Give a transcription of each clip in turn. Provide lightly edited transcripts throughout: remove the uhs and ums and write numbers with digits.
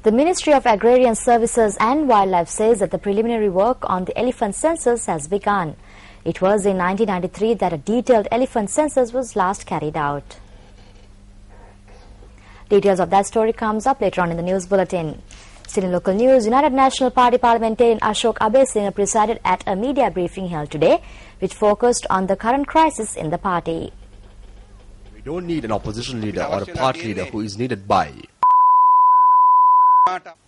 The Ministry of Agrarian Services and Wildlife says that the preliminary work on the elephant census has begun. It was in 1993 that a detailed elephant census was last carried out. Details of that story comes up later on in the news bulletin. Still in local news, United National Party parliamentarian Ashok Abeysinga presided at a media briefing held today, which focused on the current crisis in the party. We don't need an opposition leader or a party leader who is needed by.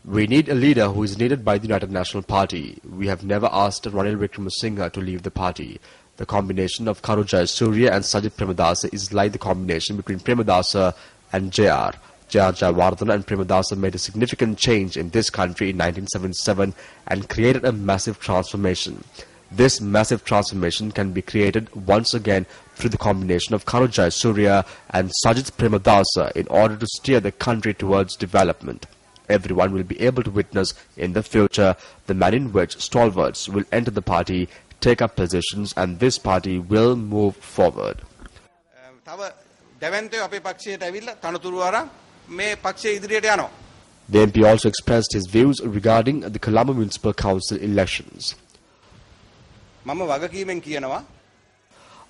We need a leader who is needed by the United National Party. We have never asked Ranil Wickremesinghe to leave the party. The combination of Karu Jayasuriya and Sajith Premadasa is like the combination between Premadasa and J.R. Jayawardena and Premadasa made a significant change in this country in 1977 and created a massive transformation. This massive transformation can be created once again through the combination of Karu Jayasuriya and Sajith Premadasa in order to steer the country towards development. Everyone will be able to witness in the future the manner in which stalwarts will enter the party, take up positions, and this party will move forward. The MP also expressed his views regarding the Colombo Municipal Council elections.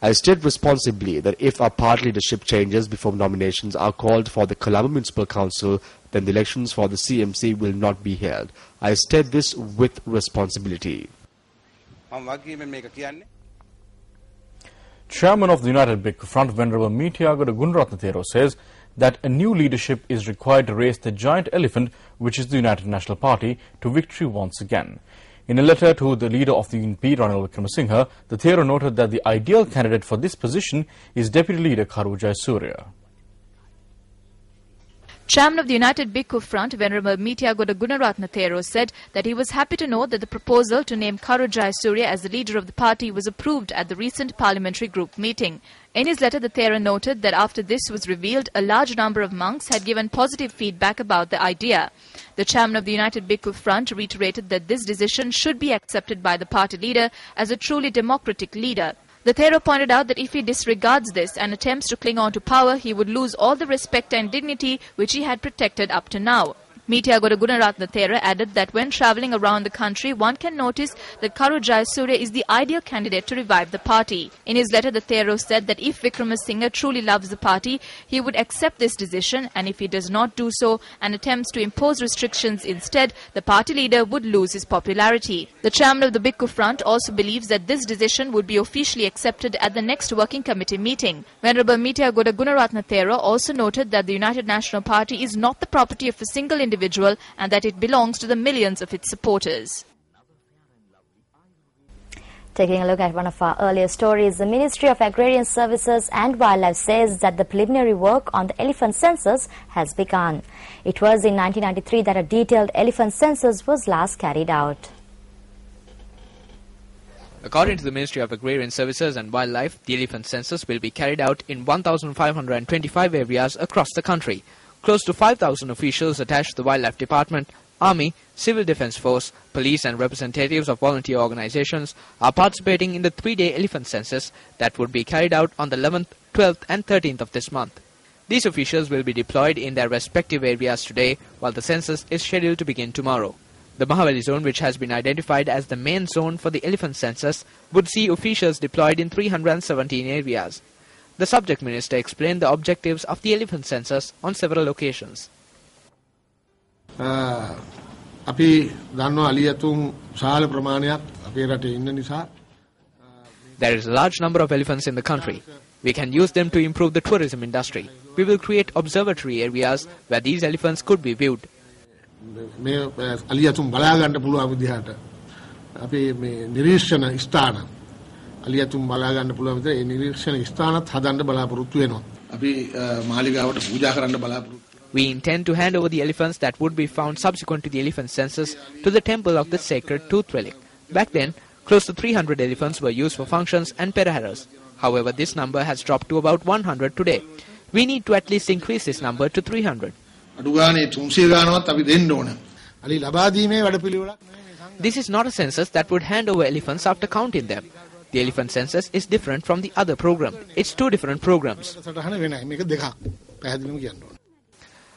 I state responsibly that if our party leadership changes before nominations are called for the Colombo Municipal Council, then the elections for the CMC will not be held. I state this with responsibility. Chairman of the United Bhikkhu Front, Venerable Meetiagoda Gunaratne Thero, says that a new leadership is required to raise the giant elephant, which is the United National Party, to victory once again. In a letter to the leader of the UNP, Ranil Wickremesinghe, the Thero noted that the ideal candidate for this position is Deputy Leader Karu Jayasuriya. Chairman of the United Bhikkhu Front, Venerable Meetiagoda Gunaratne Thero, said that he was happy to know that the proposal to name Karu Jayasuriya as the leader of the party was approved at the recent parliamentary group meeting. In his letter, the Thero noted that after this was revealed, a large number of monks had given positive feedback about the idea. The chairman of the United Bhikkhu Front reiterated that this decision should be accepted by the party leader as a truly democratic leader. The Thero pointed out that if he disregards this and attempts to cling on to power, he would lose all the respect and dignity which he had protected up to now. Meetiagoda Gunaratne Thero added that when travelling around the country, one can notice that Karu Jayasuriya is the ideal candidate to revive the party. In his letter, the Thero said that if Wickremesinghe truly loves the party, he would accept this decision, and if he does not do so and attempts to impose restrictions instead, the party leader would lose his popularity. The chairman of the Bhikkhu Front also believes that this decision would be officially accepted at the next working committee meeting. Venerable Meetiagoda Gunaratne Thero also noted that the United National Party is not the property of a single individual and that it belongs to the millions of its supporters. Taking a look at one of our earlier stories, the Ministry of Agrarian Services and Wildlife says that the preliminary work on the elephant census has begun. It was in 1993 that a detailed elephant census was last carried out. According to the Ministry of Agrarian Services and Wildlife, the elephant census will be carried out in 1,525 areas across the country. Close to 5,000 officials attached to the Wildlife Department, Army, Civil Defence Force, police and representatives of volunteer organisations are participating in the 3-day elephant census that would be carried out on the 11th, 12th and 13th of this month. These officials will be deployed in their respective areas today, while the census is scheduled to begin tomorrow. The Mahaweli zone, which has been identified as the main zone for the elephant census, would see officials deployed in 317 areas. The subject minister explained the objectives of the elephant census on several occasions. There is a large number of elephants in the country. We can use them to improve the tourism industry. We will create observatory areas where these elephants could be viewed. We intend to hand over the elephants that would be found subsequent to the elephant census to the temple of the sacred tooth relic. Back then, close to 300 elephants were used for functions and peraharas. However, this number has dropped to about 100 today. We need to at least increase this number to 300. This is not a census that would hand over elephants after counting them. The elephant census is different from the other program. It's two different programs.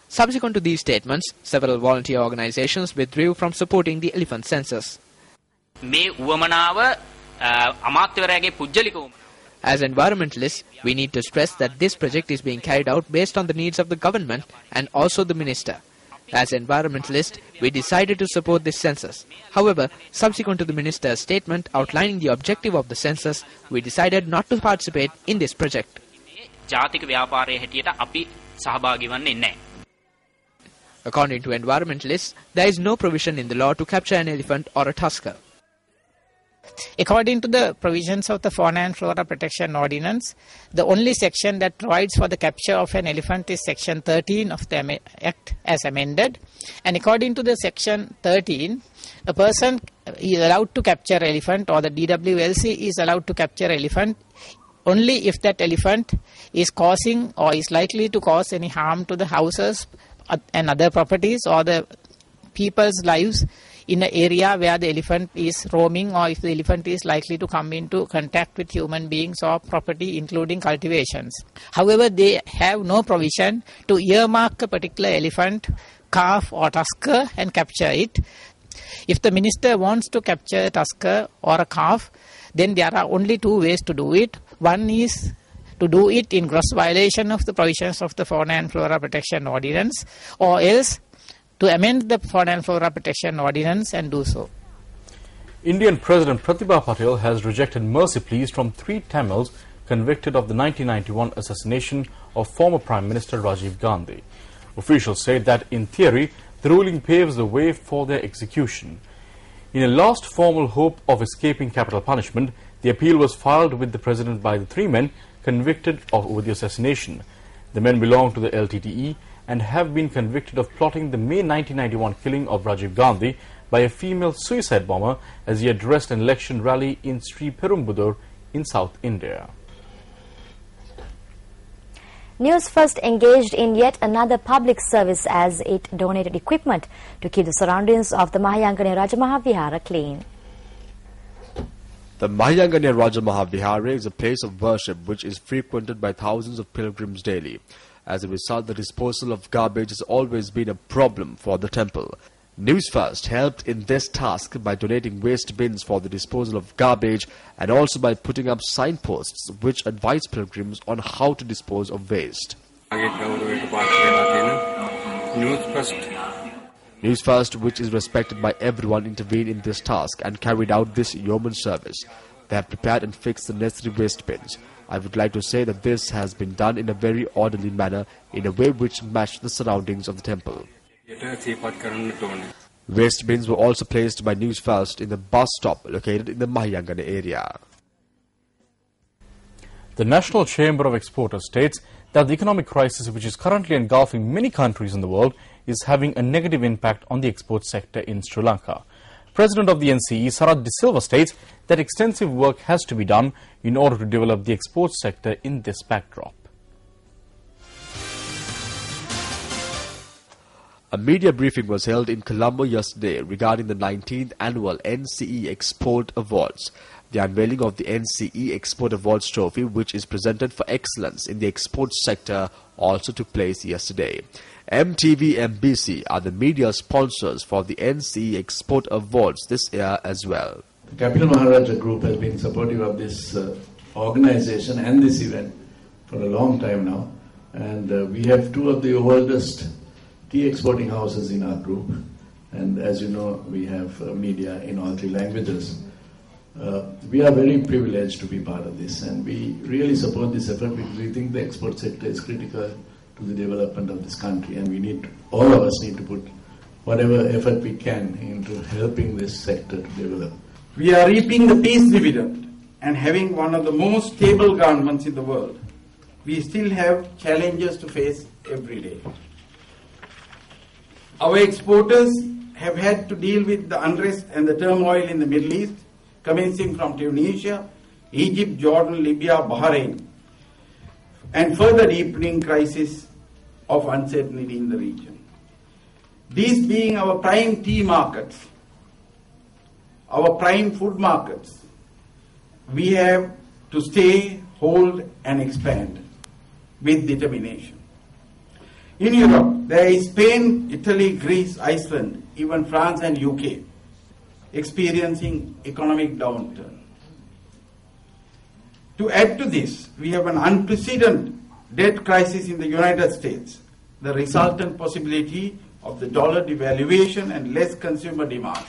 Subsequent to these statements, several volunteer organizations withdrew from supporting the elephant census. As environmentalists, we need to stress that this project is being carried out based on the needs of the government and also the minister. As environmentalists, we decided to support this census. However, subsequent to the minister's statement outlining the objective of the census, we decided not to participate in this project. According to environmentalists, there is no provision in the law to capture an elephant or a tusker. According to the provisions of the Fauna and Flora Protection Ordinance, the only section that provides for the capture of an elephant is Section 13 of the Act as amended. And according to the Section 13, a person is allowed to capture elephant, or the DWLC is allowed to capture elephant only if that elephant is causing or is likely to cause any harm to the houses and other properties or the people's lives in an area where the elephant is roaming, or if the elephant is likely to come into contact with human beings or property, including cultivations. However, they have no provision to earmark a particular elephant, calf or tusker and capture it. If the minister wants to capture a tusker or a calf, then there are only two ways to do it. One is to do it in gross violation of the provisions of the Fauna and Flora Protection Ordinance, or else to amend the Fauna and Flora Protection Ordinance and do so. Indian President Pratibha Patil has rejected mercy pleas from 3 Tamils convicted of the 1991 assassination of former Prime Minister Rajiv Gandhi. Officials say that, in theory, the ruling paves the way for their execution. In a last formal hope of escaping capital punishment, the appeal was filed with the President by the 3 men convicted of the assassination. The men belong to the LTTE and have been convicted of plotting the May 1991 killing of Rajiv Gandhi by a female suicide bomber as he addressed an election rally in Sri Perumbudur in South India. News First engaged in yet another public service as it donated equipment to keep the surroundings of the Mahayangane Rajamaha Vihara clean. The Mahayangane Rajamaha Vihara is a place of worship which is frequented by thousands of pilgrims daily. As a result, the disposal of garbage has always been a problem for the temple. News First helped in this task by donating waste bins for the disposal of garbage and also by putting up signposts which advise pilgrims on how to dispose of waste. News First, which is respected by everyone, intervened in this task and carried out this yeoman service. They have prepared and fixed the necessary waste bins. I would like to say that this has been done in a very orderly manner, in a way which matched the surroundings of the temple. Waste bins were also placed by News First in the bus stop located in the Mahayangane area. The National Chamber of Exporters states that the economic crisis which is currently engulfing many countries in the world is having a negative impact on the export sector in Sri Lanka. President of the NCE, Sarath De Silva, states that extensive work has to be done in order to develop the export sector in this backdrop. A media briefing was held in Colombo yesterday regarding the 19th annual NCE Export Awards. The unveiling of the NCE Export Awards trophy, which is presented for excellence in the export sector, also took place yesterday. MTV MBC are the media sponsors for the NCE Export Awards this year as well. The Capital Maharaja Group has been supportive of this organization and this event for a long time now. And we have 2 of the oldest tea exporting houses in our group. And as you know, we have media in all 3 languages. We are very privileged to be part of this, and we really support this effort because we think the export sector is critical to the development of this country, and all of us need to put whatever effort we can into helping this sector to develop. We are reaping the peace dividend and having one of the most stable governments in the world. We still have challenges to face every day. Our exporters have had to deal with the unrest and the turmoil in the Middle East, commencing from Tunisia, Egypt, Jordan, Libya, Bahrain, and further deepening crisis of uncertainty in the region. These being our prime tea markets, our prime food markets, we have to stay, hold and expand with determination. In Europe, there is Spain, Italy, Greece, Iceland, even France and UK experiencing economic downturn. To add to this, we have an unprecedented debt crisis in the United States, the resultant possibility of the dollar devaluation and less consumer demand.